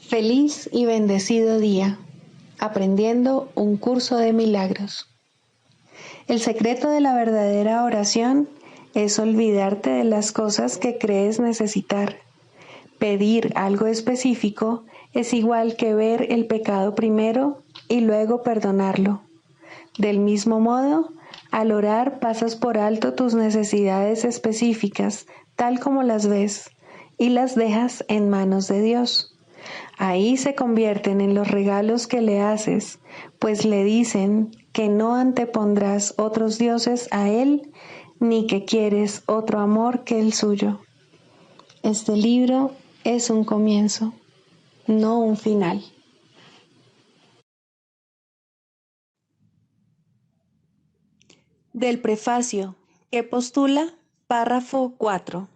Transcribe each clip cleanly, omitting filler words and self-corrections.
Feliz y bendecido día, aprendiendo un curso de milagros. El secreto de la verdadera oración es olvidarte de las cosas que crees necesitar. Pedir algo específico es igual que ver el pecado primero y luego perdonarlo. Del mismo modo, al orar pasas por alto tus necesidades específicas, tal como las ves, y las dejas en manos de Dios. Ahí se convierten en los regalos que le haces, pues le dicen que no antepondrás otros dioses a Él, ni que quieres otro amor que el suyo. Este libro es un comienzo, no un final. Del prefacio, que postula, párrafo 4.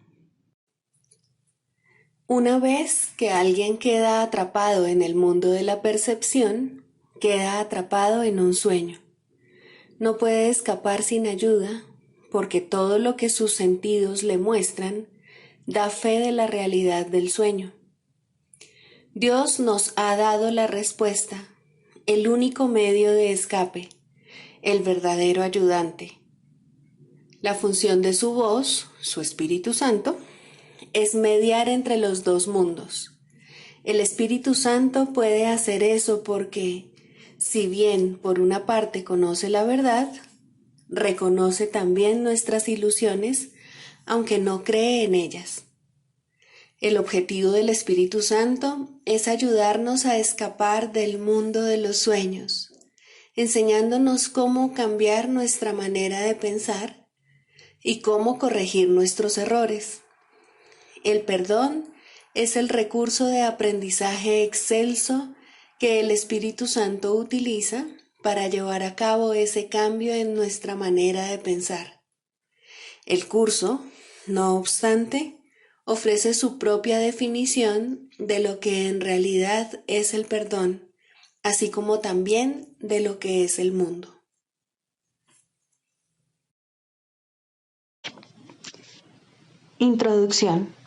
Una vez que alguien queda atrapado en el mundo de la percepción, queda atrapado en un sueño. No puede escapar sin ayuda, porque todo lo que sus sentidos le muestran da fe de la realidad del sueño. Dios nos ha dado la respuesta, el único medio de escape, el verdadero ayudante. La función de su voz, su Espíritu Santo, es mediar entre los dos mundos. El Espíritu Santo puede hacer eso porque, si bien por una parte conoce la verdad, reconoce también nuestras ilusiones, aunque no cree en ellas. El objetivo del Espíritu Santo es ayudarnos a escapar del mundo de los sueños, enseñándonos cómo cambiar nuestra manera de pensar y cómo corregir nuestros errores. El perdón es el recurso de aprendizaje excelso que el Espíritu Santo utiliza para llevar a cabo ese cambio en nuestra manera de pensar. El curso, no obstante, ofrece su propia definición de lo que en realidad es el perdón, así como también de lo que es el mundo. Introducción.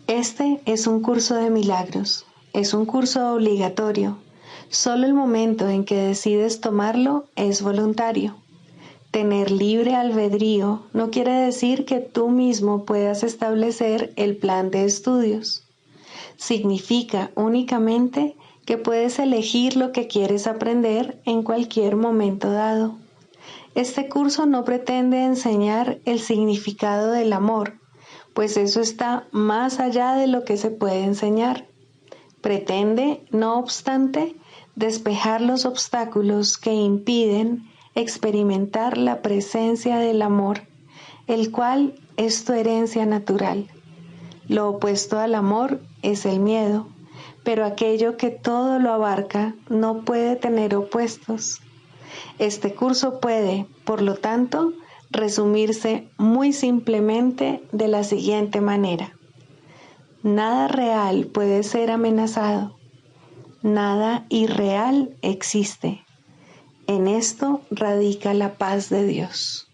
Este es un curso de milagros, es un curso obligatorio. Solo el momento en que decides tomarlo es voluntario. Tener libre albedrío no quiere decir que tú mismo puedas establecer el plan de estudios. Significa únicamente que puedes elegir lo que quieres aprender en cualquier momento dado. Este curso no pretende enseñar el significado del amor, pues eso está más allá de lo que se puede enseñar. Pretende, no obstante, despejar los obstáculos que impiden experimentar la presencia del amor, el cual es tu herencia natural. Lo opuesto al amor es el miedo, pero aquello que todo lo abarca no puede tener opuestos. Este curso puede, por lo tanto, resumirse muy simplemente de la siguiente manera. Nada real puede ser amenazado. Nada irreal existe. En esto radica la paz de Dios.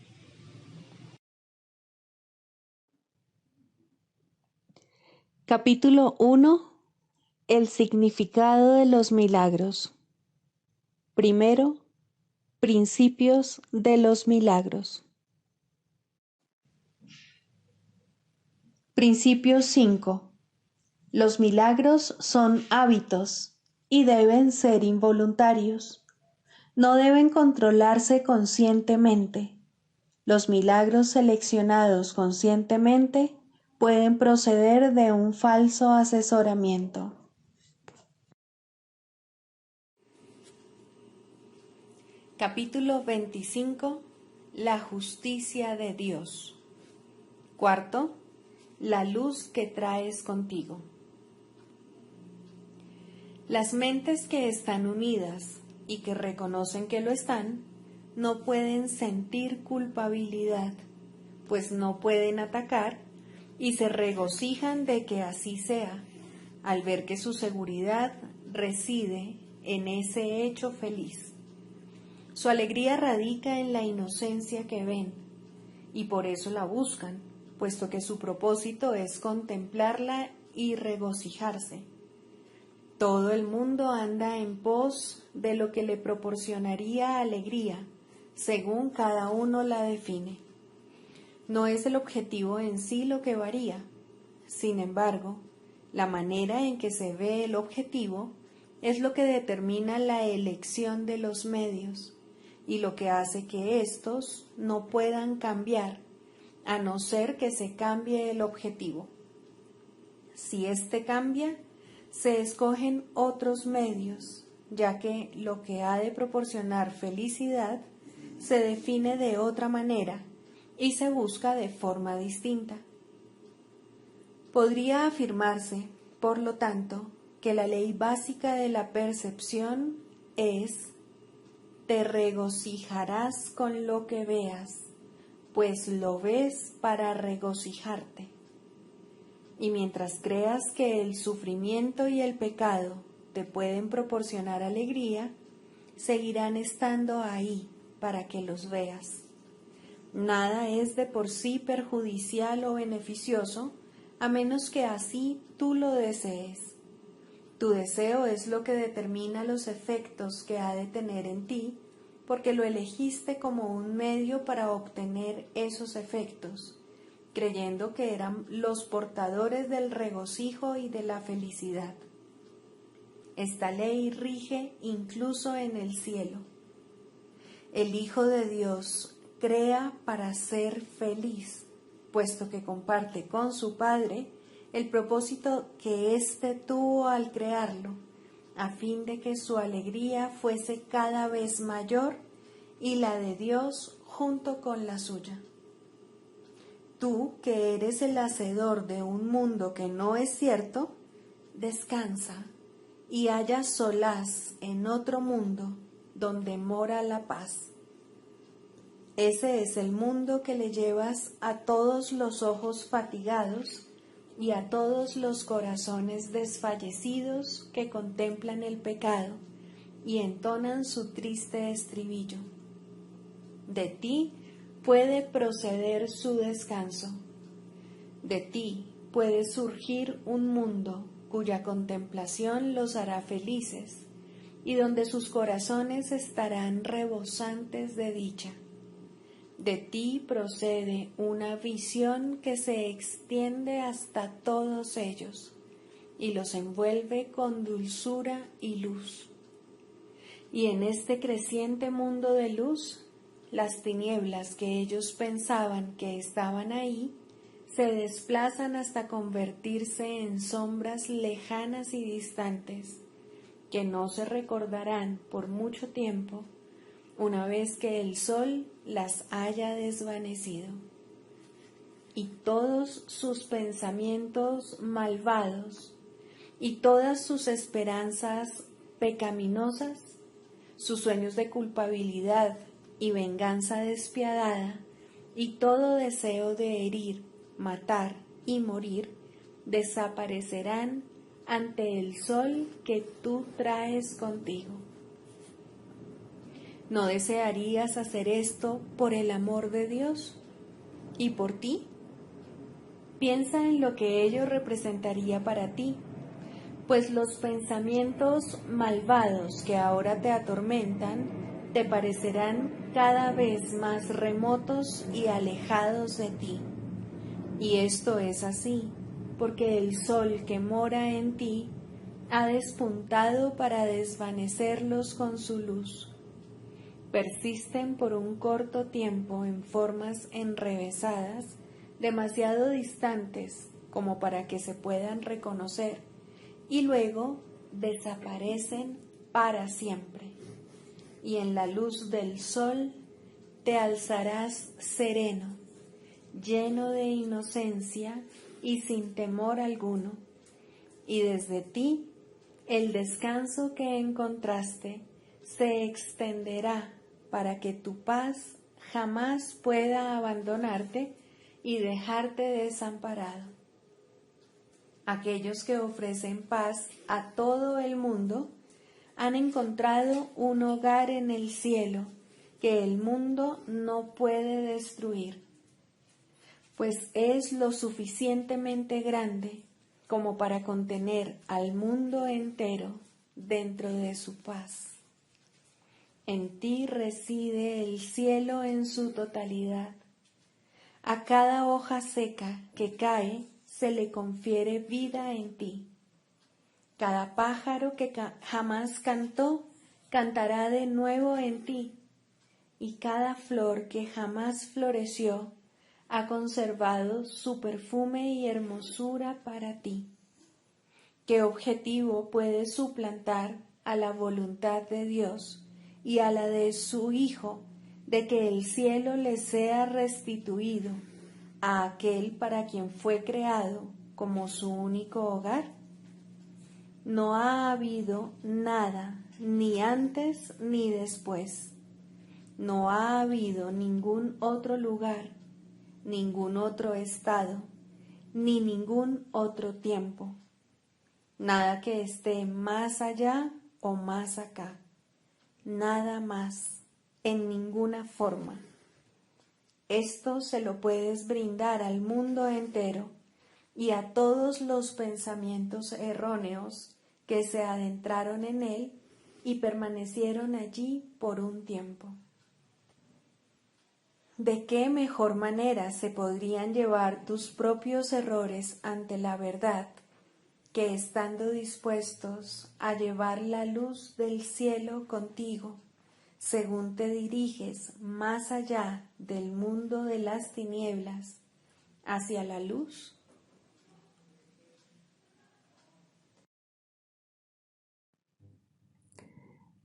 Capítulo 1. El significado de los milagros. Primero, principios de los milagros. Principio 5. Los milagros son hábitos y deben ser involuntarios. No deben controlarse conscientemente. Los milagros seleccionados conscientemente pueden proceder de un falso asesoramiento. Capítulo 25. La justicia de Dios. Cuarto, la luz que traes contigo. Las mentes que están unidas y que reconocen que lo están, no pueden sentir culpabilidad, pues no pueden atacar y se regocijan de que así sea, al ver que su seguridad reside en ese hecho feliz. Su alegría radica en la inocencia que ven, y por eso la buscan, puesto que su propósito es contemplarla y regocijarse. Todo el mundo anda en pos de lo que le proporcionaría alegría, según cada uno la define. No es el objetivo en sí lo que varía. Sin embargo, la manera en que se ve el objetivo es lo que determina la elección de los medios y lo que hace que éstos no puedan cambiar, a no ser que se cambie el objetivo. Si éste cambia, se escogen otros medios, ya que lo que ha de proporcionar felicidad se define de otra manera y se busca de forma distinta. Podría afirmarse, por lo tanto, que la ley básica de la percepción es: te regocijarás con lo que veas, pues lo ves para regocijarte. Y mientras creas que el sufrimiento y el pecado te pueden proporcionar alegría, seguirán estando ahí para que los veas. Nada es de por sí perjudicial o beneficioso, a menos que así tú lo desees. Tu deseo es lo que determina los efectos que ha de tener en ti, porque lo elegiste como un medio para obtener esos efectos, creyendo que eran los portadores del regocijo y de la felicidad. Esta ley rige incluso en el cielo. El Hijo de Dios crea para ser feliz, puesto que comparte con su Padre el propósito que éste tuvo al crearlo, a fin de que su alegría fuese cada vez mayor y la de Dios junto con la suya. Tú, que eres el hacedor de un mundo que no es cierto, descansa y halla solaz en otro mundo donde mora la paz. Ese es el mundo que le llevas a todos los ojos fatigados y a todos los corazones desfallecidos que contemplan el pecado y entonan su triste estribillo. De ti puede proceder su descanso. De ti puede surgir un mundo cuya contemplación los hará felices y donde sus corazones estarán rebosantes de dicha. De ti procede una visión que se extiende hasta todos ellos y los envuelve con dulzura y luz. Y en este creciente mundo de luz, las tinieblas que ellos pensaban que estaban ahí se desplazan hasta convertirse en sombras lejanas y distantes, que no se recordarán por mucho tiempo, una vez que el sol las haya desvanecido. Y todos sus pensamientos malvados y todas sus esperanzas pecaminosas, sus sueños de culpabilidad y venganza despiadada, y todo deseo de herir, matar y morir, desaparecerán ante el sol que tú traes contigo. ¿No desearías hacer esto por el amor de Dios y por ti? Piensa en lo que ello representaría para ti, pues los pensamientos malvados que ahora te atormentan te parecerán cada vez más remotos y alejados de ti. Y esto es así, porque el sol que mora en ti ha despuntado para desvanecerlos con su luz. Persisten por un corto tiempo en formas enrevesadas, demasiado distantes como para que se puedan reconocer, y luego desaparecen para siempre. Y en la luz del sol te alzarás sereno, lleno de inocencia y sin temor alguno, y desde ti el descanso que encontraste se extenderá para que tu paz jamás pueda abandonarte y dejarte desamparado. Aquellos que ofrecen paz a todo el mundo han encontrado un hogar en el cielo que el mundo no puede destruir, pues es lo suficientemente grande como para contener al mundo entero dentro de su paz. En ti reside el cielo en su totalidad. A cada hoja seca que cae se le confiere vida en ti. Cada pájaro que jamás cantó, cantará de nuevo en ti, y cada flor que jamás floreció, ha conservado su perfume y hermosura para ti. ¿Qué objetivo puede suplantar a la voluntad de Dios y a la de su Hijo de que el cielo le sea restituido a aquel para quien fue creado como su único hogar? No ha habido nada, ni antes ni después. No ha habido ningún otro lugar, ningún otro estado, ni ningún otro tiempo. Nada que esté más allá o más acá. Nada más, en ninguna forma. Esto se lo puedes brindar al mundo entero y a todos los pensamientos erróneos que se adentraron en él y permanecieron allí por un tiempo. ¿De qué mejor manera se podrían llevar tus propios errores ante la verdad que estando dispuestos a llevar la luz del cielo contigo, según te diriges más allá del mundo de las tinieblas hacia la luz?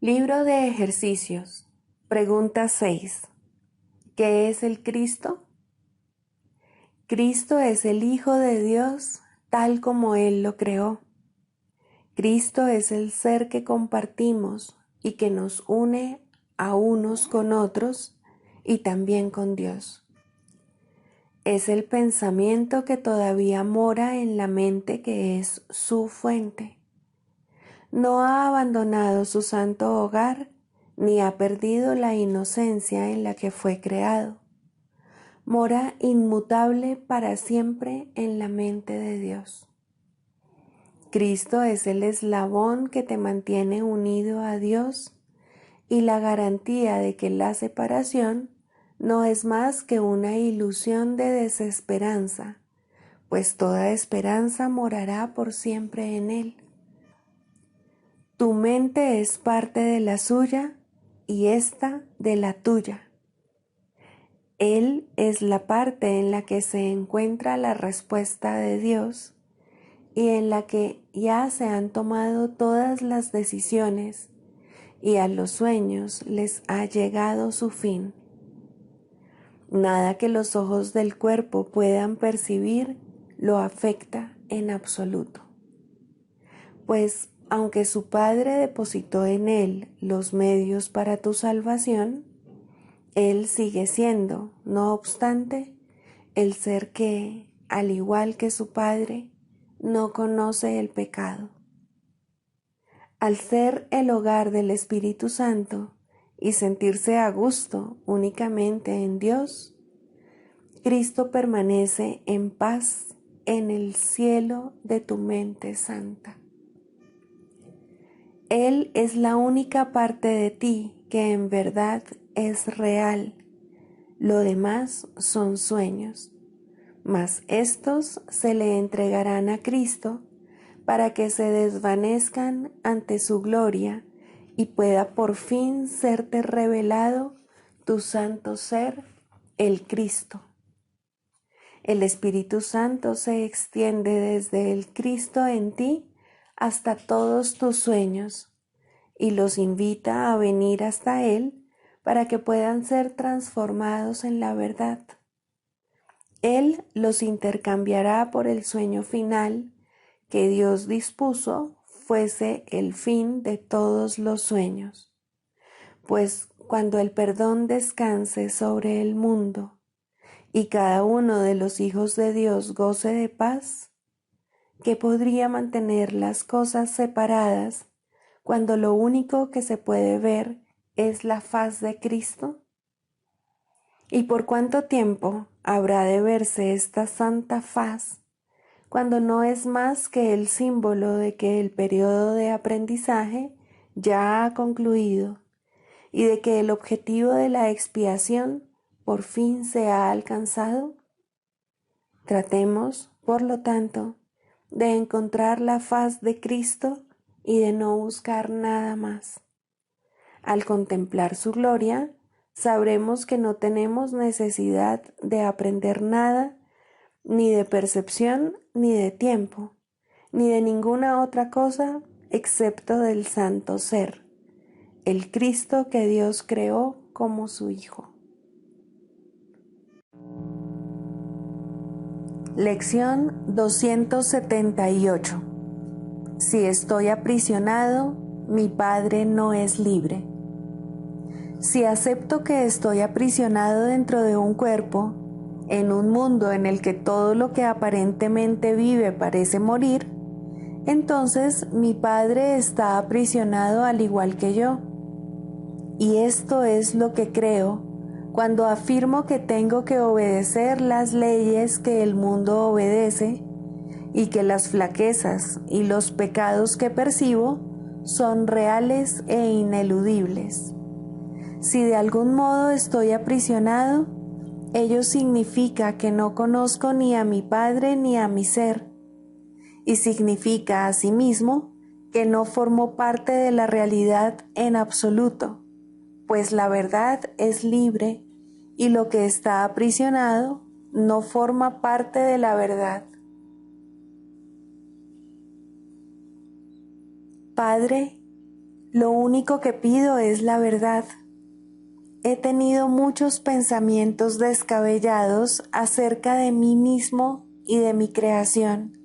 Libro de ejercicios. Pregunta 6. ¿Qué es el Cristo? Cristo es el Hijo de Dios tal como Él lo creó. Cristo es el ser que compartimos y que nos une a unos con otros y también con Dios. Es el pensamiento que todavía mora en la mente que es su fuente. No ha abandonado su santo hogar ni ha perdido la inocencia en la que fue creado. Mora inmutable para siempre en la mente de Dios. Cristo es el eslabón que te mantiene unido a Dios y la garantía de que la separación no es más que una ilusión de desesperanza, pues toda esperanza morará por siempre en Él. Tu mente es parte de la suya y ésta de la tuya. Él es la parte en la que se encuentra la respuesta de Dios y en la que ya se han tomado todas las decisiones y a los sueños les ha llegado su fin. Nada que los ojos del cuerpo puedan percibir lo afecta en absoluto. Pues aunque su Padre depositó en él los medios para tu salvación, él sigue siendo, no obstante, el ser que, al igual que su Padre, no conoce el pecado. Al ser el hogar del Espíritu Santo y sentirse a gusto únicamente en Dios, Cristo permanece en paz en el cielo de tu mente santa. Él es la única parte de ti que en verdad es real. Lo demás son sueños, mas estos se le entregarán a Cristo para que se desvanezcan ante su gloria y pueda por fin serte revelado tu santo ser, el Cristo. El Espíritu Santo se extiende desde el Cristo en ti hasta todos tus sueños y los invita a venir hasta Él para que puedan ser transformados en la verdad. Él los intercambiará por el sueño final que Dios dispuso fuese el fin de todos los sueños. Pues cuando el perdón descanse sobre el mundo y cada uno de los hijos de Dios goce de paz, ¿qué podría mantener las cosas separadas cuando lo único que se puede ver es la faz de Cristo? ¿Y por cuánto tiempo habrá de verse esta santa faz cuando no es más que el símbolo de que el periodo de aprendizaje ya ha concluido y de que el objetivo de la expiación por fin se ha alcanzado? Tratemos, por lo tanto, de encontrar la faz de Cristo y de no buscar nada más. Al contemplar su gloria, sabremos que no tenemos necesidad de aprender nada, ni de percepción, ni de tiempo, ni de ninguna otra cosa excepto del Santo Ser, el Cristo que Dios creó como su Hijo. Lección 278. Si estoy aprisionado, mi Padre no es libre. Si acepto que estoy aprisionado dentro de un cuerpo, en un mundo en el que todo lo que aparentemente vive parece morir, entonces mi Padre está aprisionado al igual que yo. Y esto es lo que creo cuando afirmo que tengo que obedecer las leyes que el mundo obedece y que las flaquezas y los pecados que percibo son reales e ineludibles. Si de algún modo estoy aprisionado, ello significa que no conozco ni a mi Padre ni a mi ser, y significa asimismo que no formo parte de la realidad en absoluto, pues la verdad es libre y lo que está aprisionado no forma parte de la verdad. Padre, lo único que pido es la verdad. He tenido muchos pensamientos descabellados acerca de mí mismo y de mi creación,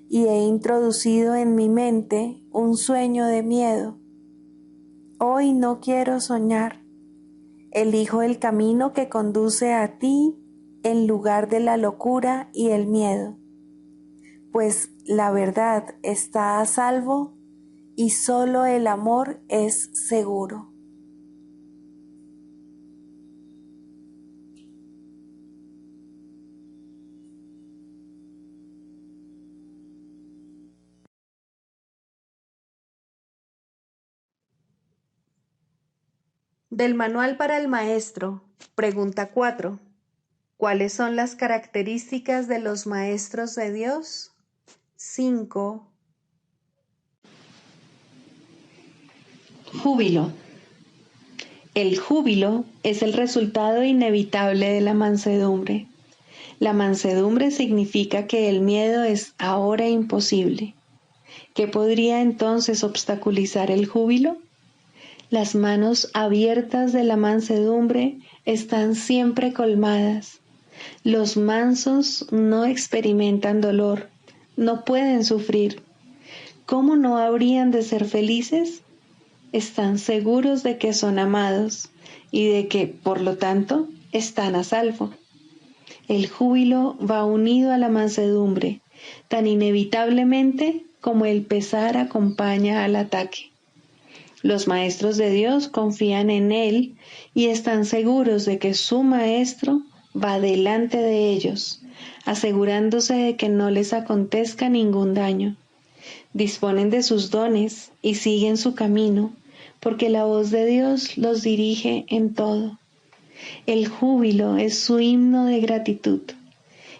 y he introducido en mi mente un sueño de miedo. Hoy no quiero soñar. Elijo el camino que conduce a ti en lugar de la locura y el miedo, pues la verdad está a salvo y solo el amor es seguro. Del Manual para el Maestro, pregunta 4. ¿Cuáles son las características de los maestros de Dios? 5. Júbilo. El júbilo es el resultado inevitable de la mansedumbre. La mansedumbre significa que el miedo es ahora imposible. ¿Qué podría entonces obstaculizar el júbilo? Las manos abiertas de la mansedumbre están siempre colmadas. Los mansos no experimentan dolor, no pueden sufrir. ¿Cómo no habrían de ser felices? Están seguros de que son amados y de que, por lo tanto, están a salvo. El júbilo va unido a la mansedumbre, tan inevitablemente como el pesar acompaña al ataque. Los maestros de Dios confían en Él y están seguros de que su Maestro va delante de ellos, asegurándose de que no les acontezca ningún daño. Disponen de sus dones y siguen su camino, porque la voz de Dios los dirige en todo. El júbilo es su himno de gratitud,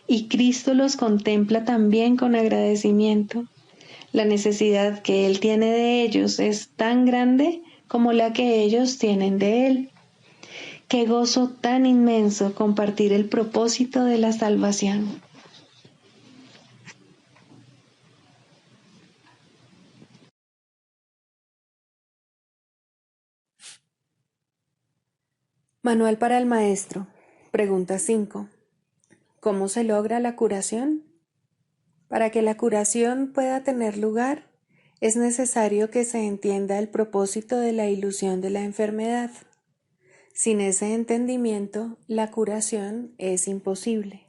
y Cristo los contempla también con agradecimiento. La necesidad que Él tiene de ellos es tan grande como la que ellos tienen de Él. Qué gozo tan inmenso compartir el propósito de la salvación. Manual para el Maestro, pregunta 5. ¿Cómo se logra la curación? Para que la curación pueda tener lugar, es necesario que se entienda el propósito de la ilusión de la enfermedad. Sin ese entendimiento, la curación es imposible.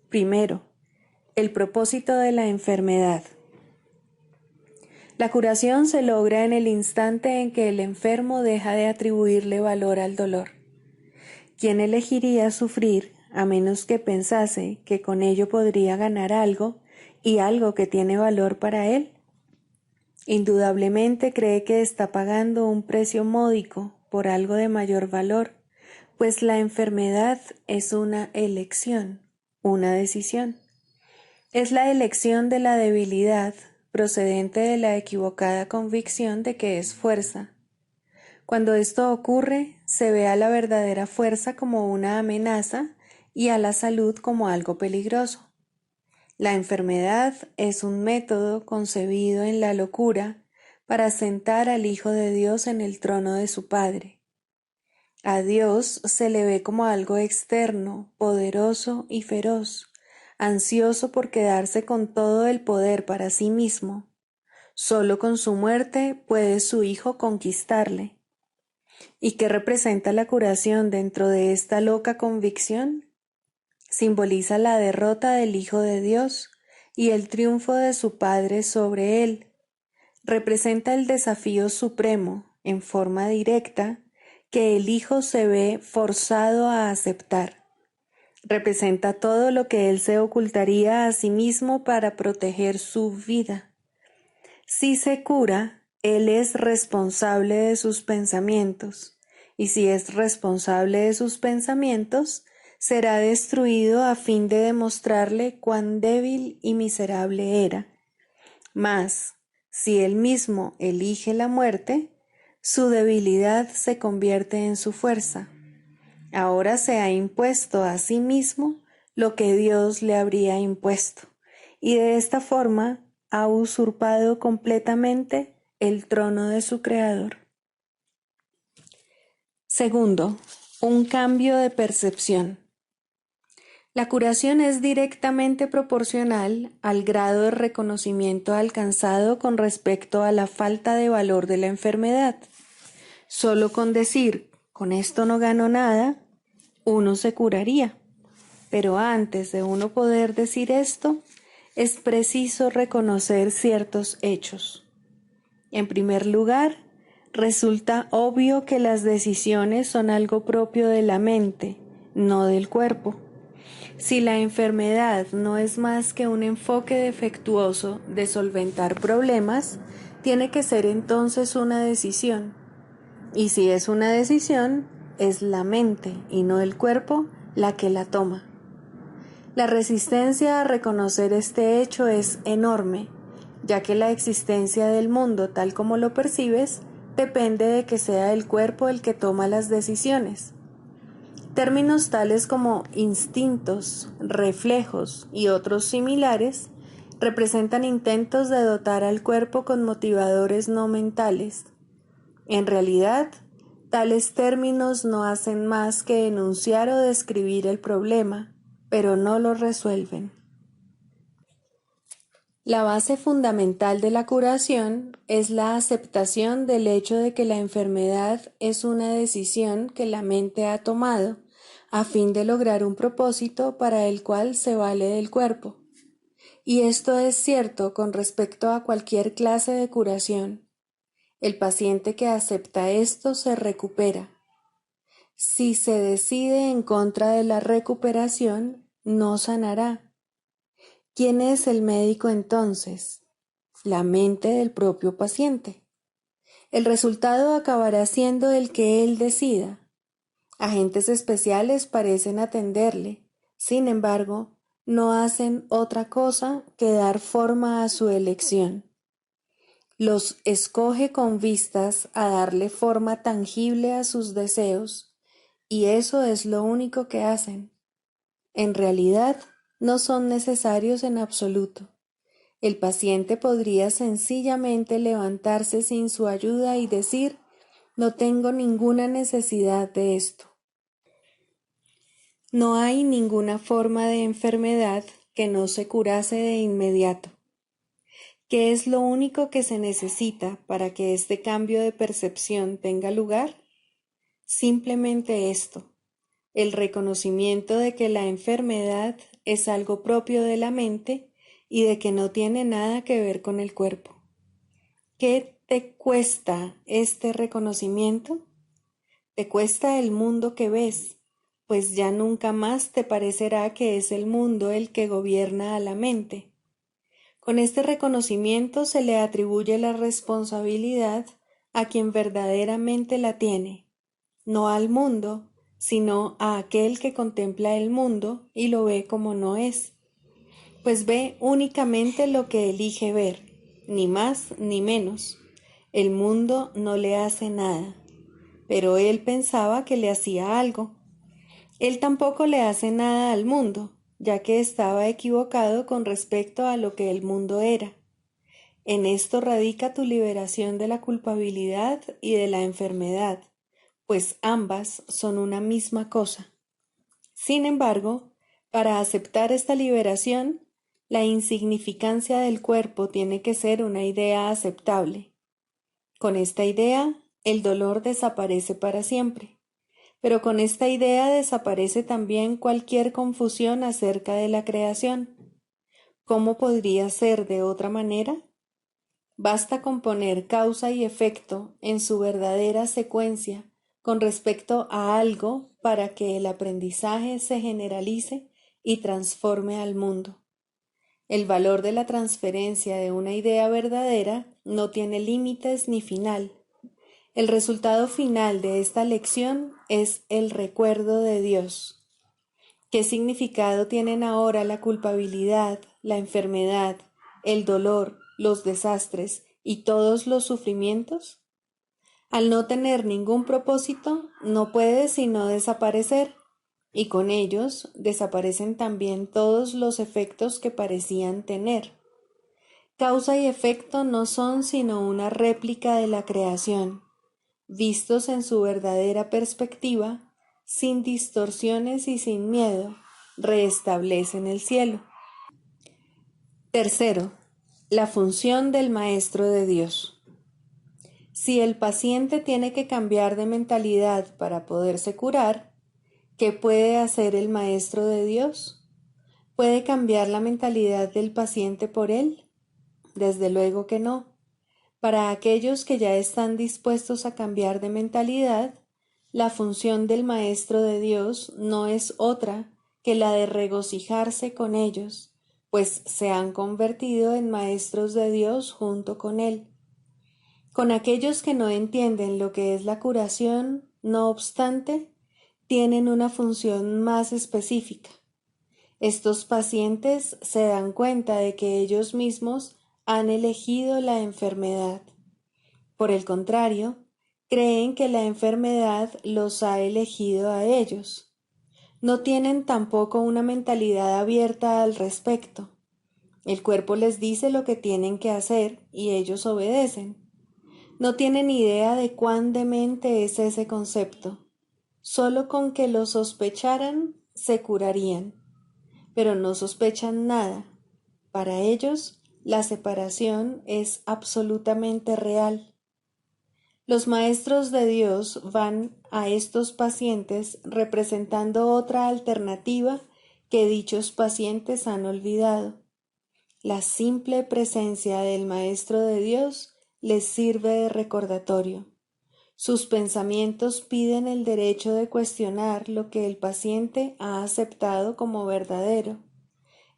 Primero, el propósito de la enfermedad. La curación se logra en el instante en que el enfermo deja de atribuirle valor al dolor. ¿Quién elegiría sufrir a menos que pensase que con ello podría ganar algo y algo que tiene valor para él. Indudablemente cree que está pagando un precio módico por algo de mayor valor, pues la enfermedad es una elección, una decisión. Es la elección de la debilidad procedente de la equivocada convicción de que es fuerza. Cuando esto ocurre, se ve a la verdadera fuerza como una amenaza y a la salud como algo peligroso. La enfermedad es un método concebido en la locura para sentar al Hijo de Dios en el trono de su Padre. A Dios se le ve como algo externo, poderoso y feroz, ansioso por quedarse con todo el poder para sí mismo. Solo con su muerte puede su Hijo conquistarle. ¿Y qué representa la curación dentro de esta loca convicción? Simboliza la derrota del Hijo de Dios y el triunfo de su Padre sobre él. Representa el desafío supremo, en forma directa, que el Hijo se ve forzado a aceptar. Representa todo lo que él se ocultaría a sí mismo para proteger su vida. Si se cura, él es responsable de sus pensamientos, y si es responsable de sus pensamientos, será destruido a fin de demostrarle cuán débil y miserable era. Mas, si él mismo elige la muerte, su debilidad se convierte en su fuerza. Ahora se ha impuesto a sí mismo lo que Dios le habría impuesto, y de esta forma ha usurpado completamente el trono de su Creador. Segundo, un cambio de percepción. La curación es directamente proporcional al grado de reconocimiento alcanzado con respecto a la falta de valor de la enfermedad. Solo con decir, con esto no gano nada, uno se curaría. Pero antes de uno poder decir esto, es preciso reconocer ciertos hechos. En primer lugar, resulta obvio que las decisiones son algo propio de la mente, no del cuerpo. Si la enfermedad no es más que un enfoque defectuoso de solventar problemas, tiene que ser entonces una decisión. Y si es una decisión, es la mente y no el cuerpo la que la toma. La resistencia a reconocer este hecho es enorme, ya que la existencia del mundo tal como lo percibes depende de que sea el cuerpo el que toma las decisiones. Términos tales como instintos, reflejos y otros similares representan intentos de dotar al cuerpo con motivadores no mentales. En realidad, tales términos no hacen más que enunciar o describir el problema, pero no lo resuelven. La base fundamental de la curación es la aceptación del hecho de que la enfermedad es una decisión que la mente ha tomado a fin de lograr un propósito para el cual se vale del cuerpo. Y esto es cierto con respecto a cualquier clase de curación. El paciente que acepta esto se recupera. Si se decide en contra de la recuperación, no sanará. ¿Quién es el médico entonces? La mente del propio paciente. El resultado acabará siendo el que él decida. Agentes especiales parecen atenderle, sin embargo, no hacen otra cosa que dar forma a su elección. Los escoge con vistas a darle forma tangible a sus deseos, y eso es lo único que hacen. En realidad, no son necesarios en absoluto. El paciente podría sencillamente levantarse sin su ayuda y decir, no tengo ninguna necesidad de esto. No hay ninguna forma de enfermedad que no se curase de inmediato. ¿Qué es lo único que se necesita para que este cambio de percepción tenga lugar? Simplemente esto, el reconocimiento de que la enfermedad es algo propio de la mente y de que no tiene nada que ver con el cuerpo. ¿Qué te cuesta este reconocimiento? Te cuesta el mundo que ves, pues ya nunca más te parecerá que es el mundo el que gobierna a la mente. Con este reconocimiento se le atribuye la responsabilidad a quien verdaderamente la tiene, no al mundo, sino a aquel que contempla el mundo y lo ve como no es, pues ve únicamente lo que elige ver, ni más ni menos. El mundo no le hace nada, pero él pensaba que le hacía algo. Él tampoco le hace nada al mundo, ya que estaba equivocado con respecto a lo que el mundo era. En esto radica tu liberación de la culpabilidad y de la enfermedad, pues ambas son una misma cosa. Sin embargo, para aceptar esta liberación, la insignificancia del cuerpo tiene que ser una idea aceptable. Con esta idea, el dolor desaparece para siempre, pero con esta idea desaparece también cualquier confusión acerca de la creación. ¿Cómo podría ser de otra manera? Basta con poner causa y efecto en su verdadera secuencia con respecto a algo para que el aprendizaje se generalice y transforme al mundo. El valor de la transferencia de una idea verdadera no tiene límites ni final. El resultado final de esta lección es el recuerdo de Dios. ¿Qué significado tienen ahora la culpabilidad, la enfermedad, el dolor, los desastres y todos los sufrimientos? Al no tener ningún propósito, no puede sino desaparecer, y con ellos desaparecen también todos los efectos que parecían tener. Causa y efecto no son sino una réplica de la creación, vistos en su verdadera perspectiva, sin distorsiones y sin miedo, restablecen el cielo. Tercero, la función del Maestro de Dios. Si el paciente tiene que cambiar de mentalidad para poderse curar, ¿qué puede hacer el Maestro de Dios? ¿Puede cambiar la mentalidad del paciente por él? Desde luego que no. Para aquellos que ya están dispuestos a cambiar de mentalidad, la función del Maestro de Dios no es otra que la de regocijarse con ellos, pues se han convertido en maestros de Dios junto con Él. Con aquellos que no entienden lo que es la curación, no obstante, tienen una función más específica. Estos pacientes se dan cuenta de que ellos mismos han elegido la enfermedad. Por el contrario, creen que la enfermedad los ha elegido a ellos. No tienen tampoco una mentalidad abierta al respecto. El cuerpo les dice lo que tienen que hacer y ellos obedecen. No tienen idea de cuán demente es ese concepto. Solo con que lo sospecharan, se curarían. Pero no sospechan nada. Para ellos, la separación es absolutamente real. Los maestros de Dios van a estos pacientes representando otra alternativa que dichos pacientes han olvidado. La simple presencia del Maestro de Dios les sirve de recordatorio. Sus pensamientos piden el derecho de cuestionar lo que el paciente ha aceptado como verdadero.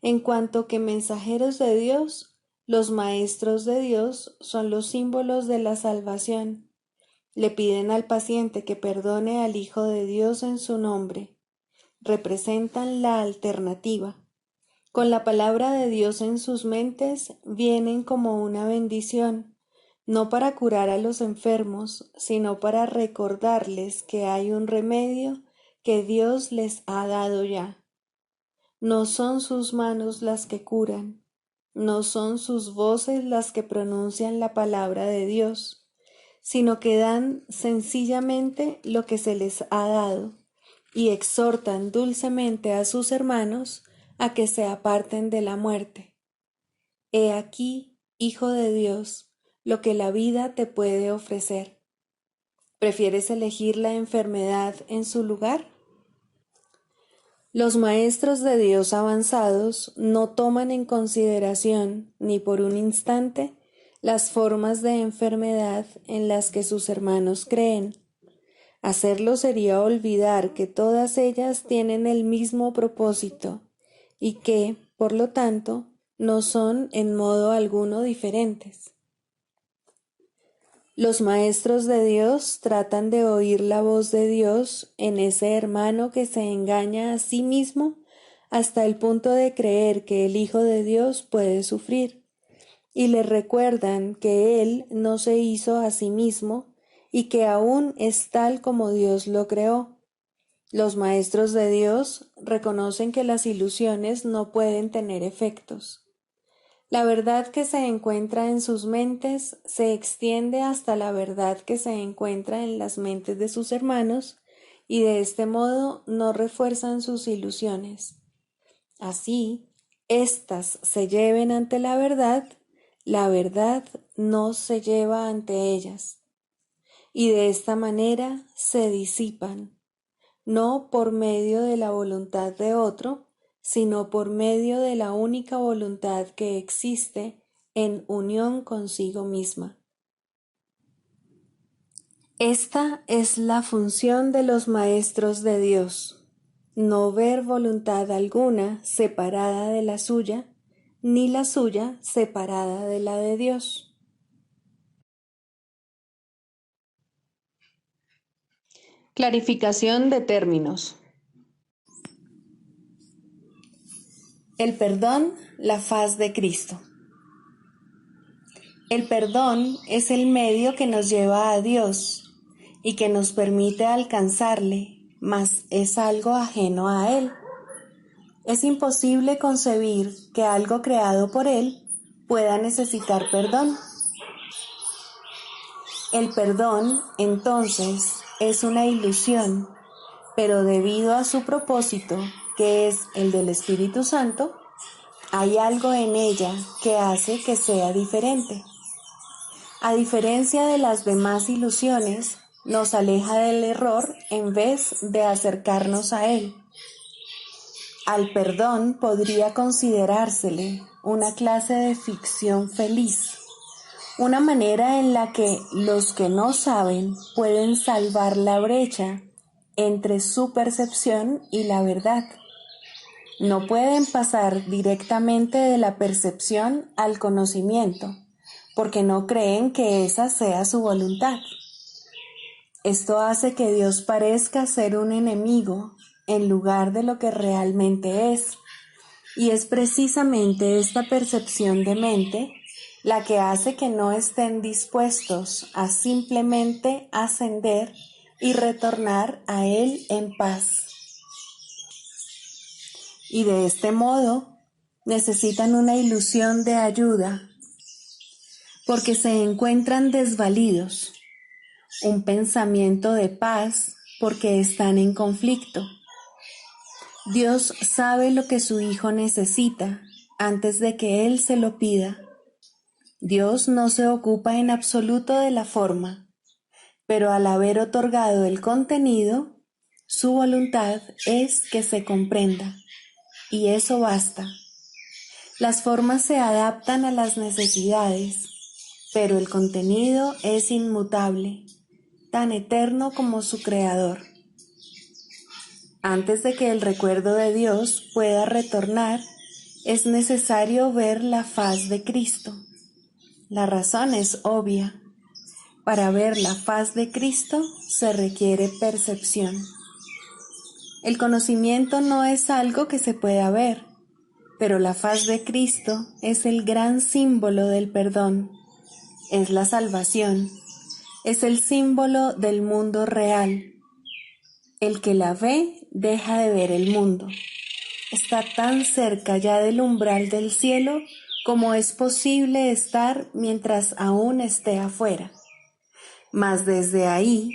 En cuanto que mensajeros de Dios, los maestros de Dios son los símbolos de la salvación. Le piden al paciente que perdone al Hijo de Dios en su nombre. Representan la alternativa. Con la palabra de Dios en sus mentes, vienen como una bendición, no para curar a los enfermos, sino para recordarles que hay un remedio que Dios les ha dado ya. No son sus manos las que curan, no son sus voces las que pronuncian la palabra de Dios, sino que dan sencillamente lo que se les ha dado y exhortan dulcemente a sus hermanos a que se aparten de la muerte. He aquí, Hijo de Dios, lo que la vida te puede ofrecer. ¿Prefieres elegir la enfermedad en su lugar? Los maestros de Dios avanzados no toman en consideración ni por un instante las formas de enfermedad en las que sus hermanos creen. Hacerlo sería olvidar que todas ellas tienen el mismo propósito y que, por lo tanto, no son en modo alguno diferentes. Los maestros de Dios tratan de oír la voz de Dios en ese hermano que se engaña a sí mismo hasta el punto de creer que el Hijo de Dios puede sufrir, y le recuerdan que Él no se hizo a sí mismo y que aún es tal como Dios lo creó. Los maestros de Dios reconocen que las ilusiones no pueden tener efectos. La verdad que se encuentra en sus mentes se extiende hasta la verdad que se encuentra en las mentes de sus hermanos y de este modo no refuerzan sus ilusiones. Así, éstas se lleven ante la verdad no se lleva ante ellas. Y de esta manera se disipan, no por medio de la voluntad de otro, sino por medio de la única voluntad que existe en unión consigo misma. Esta es la función de los maestros de Dios, no ver voluntad alguna separada de la suya, ni la suya separada de la de Dios. Clarificación de términos. El perdón, la faz de Cristo. El perdón es el medio que nos lleva a Dios y que nos permite alcanzarle, mas es algo ajeno a Él. Es imposible concebir que algo creado por Él pueda necesitar perdón. El perdón, entonces, es una ilusión, pero debido a su propósito, que es el del Espíritu Santo, hay algo en ella que hace que sea diferente. A diferencia de las demás ilusiones, nos aleja del error en vez de acercarnos a él. Al perdón podría considerársele una clase de ficción feliz, una manera en la que los que no saben pueden salvar la brecha entre su percepción y la verdad. No pueden pasar directamente de la percepción al conocimiento, porque no creen que esa sea su voluntad. Esto hace que Dios parezca ser un enemigo en lugar de lo que realmente es, y es precisamente esta percepción de mente la que hace que no estén dispuestos a simplemente ascender y retornar a Él en paz. Y de este modo necesitan una ilusión de ayuda, porque se encuentran desvalidos, un pensamiento de paz porque están en conflicto. Dios sabe lo que su Hijo necesita antes de que Él se lo pida. Dios no se ocupa en absoluto de la forma, pero al haber otorgado el contenido, su voluntad es que se comprenda, y eso basta. Las formas se adaptan a las necesidades, pero el contenido es inmutable, tan eterno como su creador. Antes de que el recuerdo de Dios pueda retornar, es necesario ver la faz de Cristo. La razón es obvia. Para ver la faz de Cristo se requiere percepción. El conocimiento no es algo que se pueda ver, pero la faz de Cristo es el gran símbolo del perdón, es la salvación, es el símbolo del mundo real. El que la ve deja de ver el mundo. Está tan cerca ya del umbral del cielo como es posible estar mientras aún esté afuera. Mas desde ahí,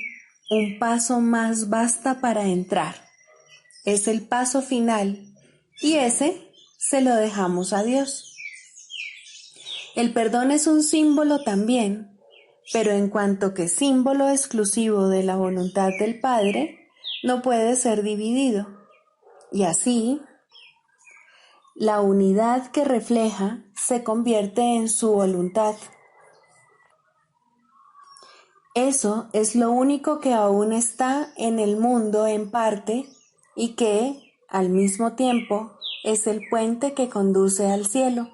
un paso más basta para entrar. Es el paso final, y ese se lo dejamos a Dios. El perdón es un símbolo también, pero en cuanto que símbolo exclusivo de la voluntad del Padre, no puede ser dividido. Y así, la unidad que refleja se convierte en su voluntad. Eso es lo único que aún está en el mundo en parte y que, al mismo tiempo, es el puente que conduce al cielo.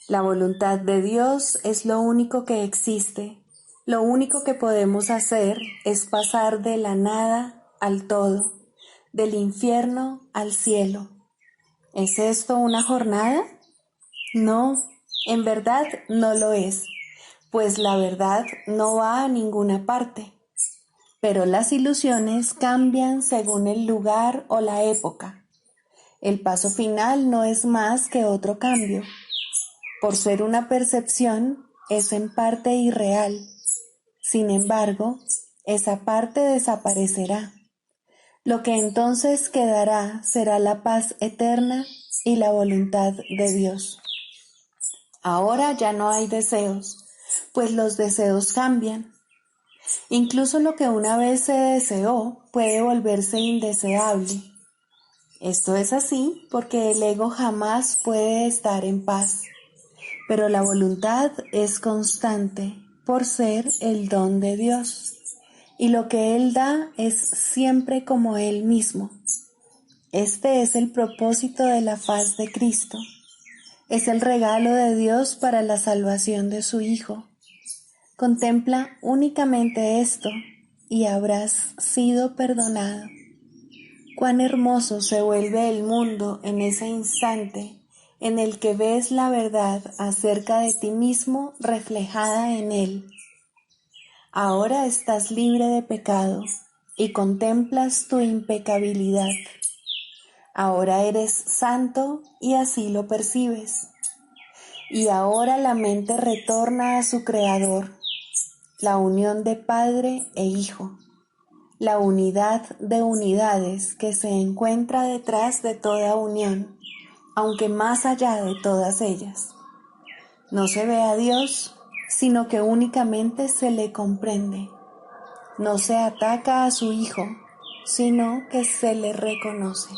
La voluntad de Dios es lo único que existe. Lo único que podemos hacer es pasar de la nada al todo, del infierno al cielo. ¿Es esto una jornada? No, en verdad no lo es, pues la verdad no va a ninguna parte. Pero las ilusiones cambian según el lugar o la época. El paso final no es más que otro cambio. Por ser una percepción, es en parte irreal. Sin embargo, esa parte desaparecerá. Lo que entonces quedará será la paz eterna y la voluntad de Dios. Ahora ya no hay deseos, pues los deseos cambian. Incluso lo que una vez se deseó puede volverse indeseable. Esto es así porque el ego jamás puede estar en paz, pero la voluntad es constante por ser el don de Dios, y lo que Él da es siempre como Él mismo. Este es el propósito de la faz de Cristo. Es el regalo de Dios para la salvación de su Hijo. Contempla únicamente esto y habrás sido perdonado. Cuán hermoso se vuelve el mundo en ese instante en el que ves la verdad acerca de ti mismo reflejada en él. Ahora estás libre de pecado y contemplas tu impecabilidad. Ahora eres santo y así lo percibes. Y ahora la mente retorna a su Creador, la unión de Padre e Hijo, la unidad de unidades que se encuentra detrás de toda unión, aunque más allá de todas ellas. No se ve a Dios, sino que únicamente se le comprende. No se ataca a su Hijo, sino que se le reconoce.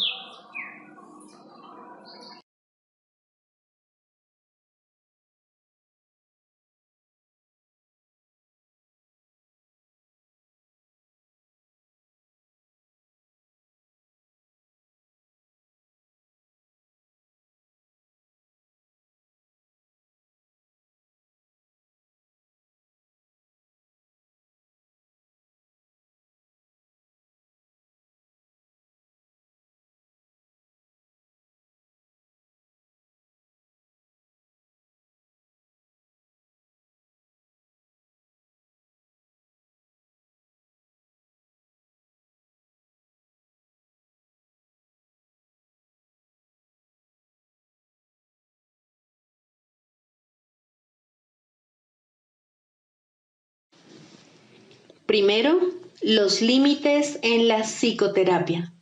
Primero, los límites en la psicoterapia.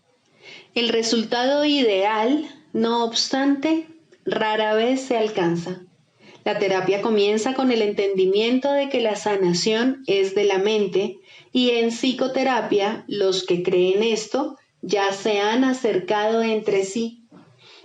El resultado ideal, no obstante, rara vez se alcanza. La terapia comienza con el entendimiento de que la sanación es de la mente y en psicoterapia los que creen esto ya se han acercado entre sí.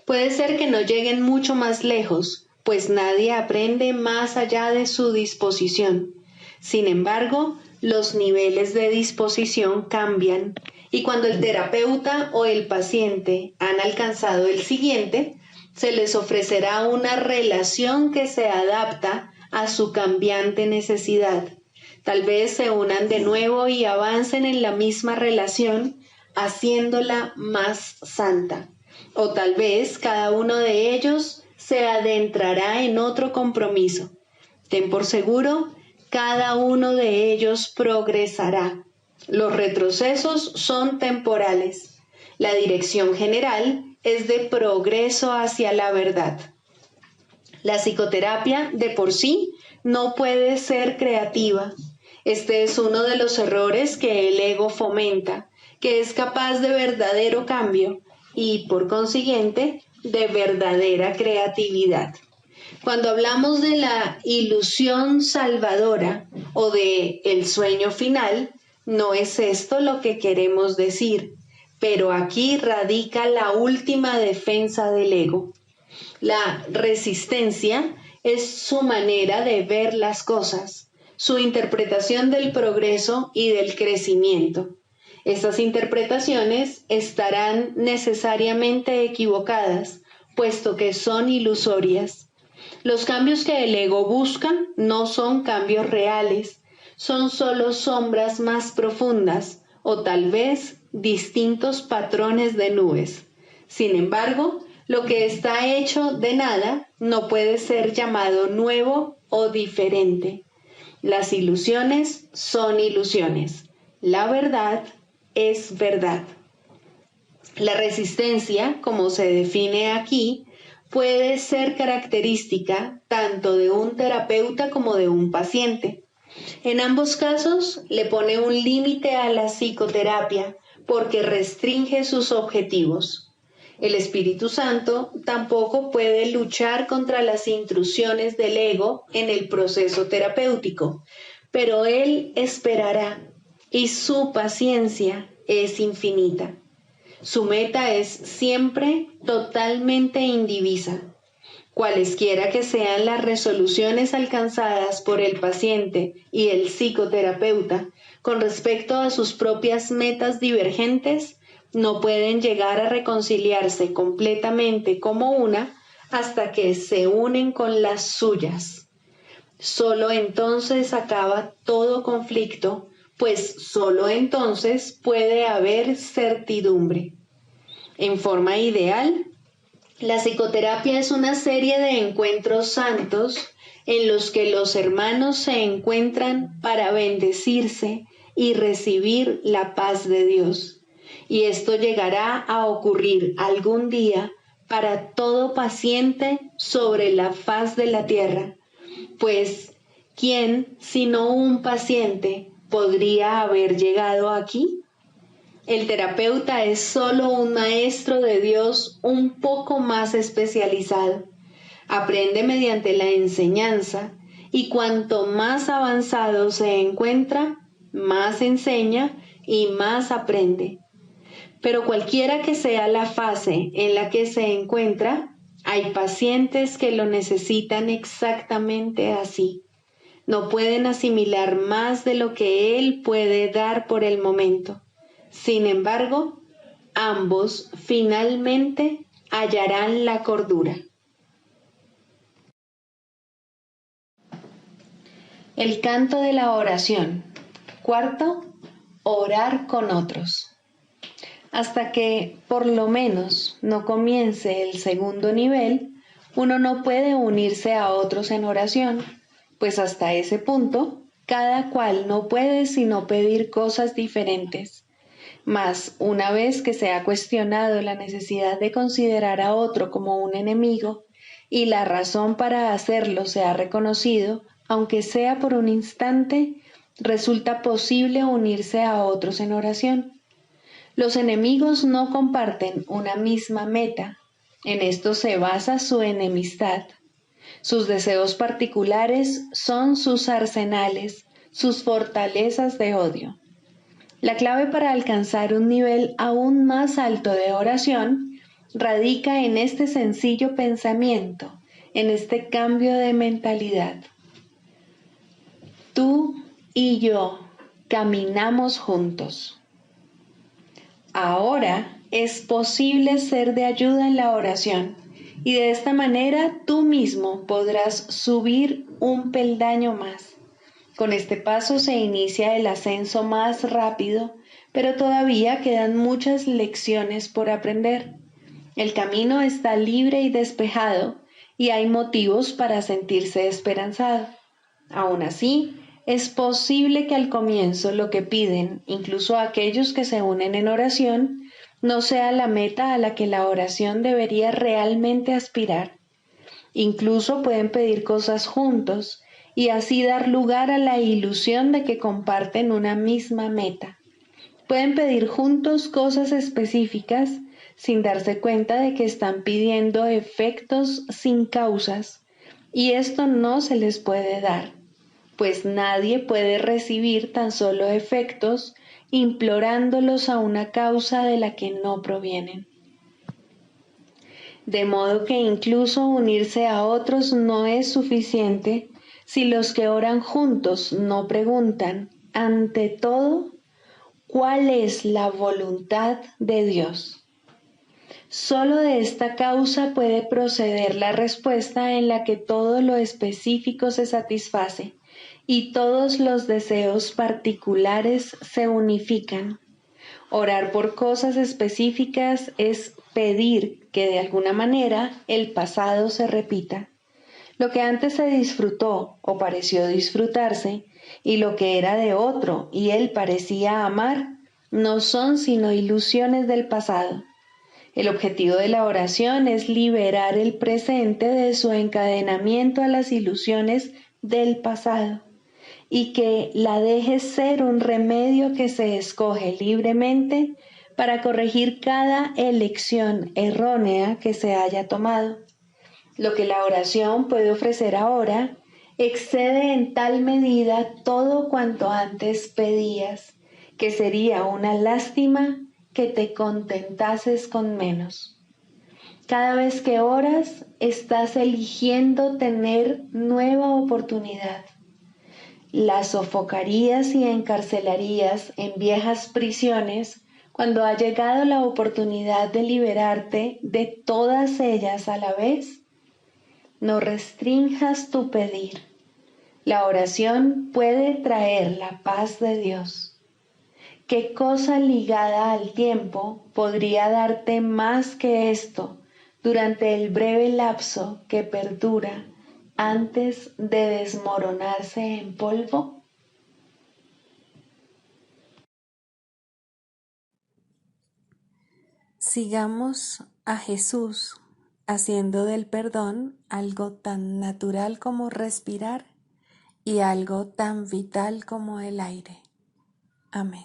Puede ser que no lleguen mucho más lejos, pues nadie aprende más allá de su disposición. Sin embargo, los niveles de disposición cambian y cuando el terapeuta o el paciente han alcanzado el siguiente, se les ofrecerá una relación que se adapta a su cambiante necesidad. Tal vez se unan de nuevo y avancen en la misma relación, haciéndola más santa. O tal vez cada uno de ellos se adentrará en otro compromiso. Ten por seguro, cada uno de ellos progresará. Los retrocesos son temporales. La dirección general es de progreso hacia la verdad. La psicoterapia de por sí no puede ser creativa. Este es uno de los errores que el ego fomenta, que es capaz de verdadero cambio y, por consiguiente, de verdadera creatividad. Cuando hablamos de la ilusión salvadora o de el sueño final, no es esto lo que queremos decir, pero aquí radica la última defensa del ego. La resistencia es su manera de ver las cosas. su interpretación del progreso y del crecimiento. Estas interpretaciones estarán necesariamente equivocadas, puesto que son ilusorias. Los cambios que el ego busca no son cambios reales, son solo sombras más profundas o tal vez distintos patrones de nubes. Sin embargo, lo que está hecho de nada no puede ser llamado nuevo o diferente. Las ilusiones son ilusiones. La verdad es verdad. La resistencia, como se define aquí, puede ser característica tanto de un terapeuta como de un paciente. En ambos casos, le pone un límite a la psicoterapia porque restringe sus objetivos. El Espíritu Santo tampoco puede luchar contra las intrusiones del ego en el proceso terapéutico, pero Él esperará y su paciencia es infinita. Su meta es siempre totalmente indivisa. Cualesquiera que sean las resoluciones alcanzadas por el paciente y el psicoterapeuta con respecto a sus propias metas divergentes, no pueden llegar a reconciliarse completamente como una hasta que se unen con las suyas. Solo entonces acaba todo conflicto, pues solo entonces puede haber certidumbre. En forma ideal, la psicoterapia es una serie de encuentros santos en los que los hermanos se encuentran para bendecirse y recibir la paz de Dios. Y esto llegará a ocurrir algún día para todo paciente sobre la faz de la tierra, pues ¿quién, sino un paciente, podría haber llegado aquí? El terapeuta es solo un maestro de Dios un poco más especializado. Aprende mediante la enseñanza y cuanto más avanzado se encuentra, más enseña y más aprende. Pero cualquiera que sea la fase en la que se encuentra, hay pacientes que lo necesitan exactamente así. No pueden asimilar más de lo que él puede dar por el momento. Sin embargo, ambos finalmente hallarán la cordura. El canto de la oración. Cuarto, orar con otros. Hasta que, por lo menos, no comience el segundo nivel, uno no puede unirse a otros en oración, pues hasta ese punto, cada cual no puede sino pedir cosas diferentes. Mas, una vez que se ha cuestionado la necesidad de considerar a otro como un enemigo, y la razón para hacerlo se ha reconocido, aunque sea por un instante, resulta posible unirse a otros en oración. Los enemigos no comparten una misma meta. En esto se basa su enemistad. Sus deseos particulares son sus arsenales, sus fortalezas de odio. La clave para alcanzar un nivel aún más alto de oración radica en este sencillo pensamiento, en este cambio de mentalidad. Tú y yo caminamos juntos. Ahora es posible ser de ayuda en la oración y de esta manera tú mismo podrás subir un peldaño más. Con este paso se inicia el ascenso más rápido, pero todavía quedan muchas lecciones por aprender. El camino está libre y despejado y hay motivos para sentirse esperanzado. Aún así, es posible que al comienzo lo que piden, incluso aquellos que se unen en oración, no sea la meta a la que la oración debería realmente aspirar. Incluso pueden pedir cosas juntos y así dar lugar a la ilusión de que comparten una misma meta. Pueden pedir juntos cosas específicas sin darse cuenta de que están pidiendo efectos sin causas, y esto no se les puede dar, pues nadie puede recibir tan solo efectos implorándolos a una causa de la que no provienen. De modo que incluso unirse a otros no es suficiente Si los que oran juntos no preguntan, ante todo, ¿cuál es la voluntad de Dios? Solo de esta causa puede proceder la respuesta en la que todo lo específico se satisface y todos los deseos particulares se unifican. Orar por cosas específicas es pedir que de alguna manera el pasado se repita. Lo que antes se disfrutó o pareció disfrutarse, y lo que era de otro y él parecía amar, no son sino ilusiones del pasado. El objetivo de la oración es liberar el presente de su encadenamiento a las ilusiones del pasado y que la deje ser un remedio que se escoge libremente para corregir cada elección errónea que se haya tomado. Lo que la oración puede ofrecer ahora excede en tal medida todo cuanto antes pedías, que sería una lástima que te contentases con menos. Cada vez que oras, estás eligiendo tener nueva oportunidad. La sofocarías y encarcelarías en viejas prisiones cuando ha llegado la oportunidad de liberarte de todas ellas a la vez. No restrinjas tu pedir. La oración puede traer la paz de Dios. ¿Qué cosa ligada al tiempo podría darte más que esto durante el breve lapso que perdura antes de desmoronarse en polvo? Sigamos a Jesús haciendo del perdón algo tan natural como respirar y algo tan vital como el aire. Amén.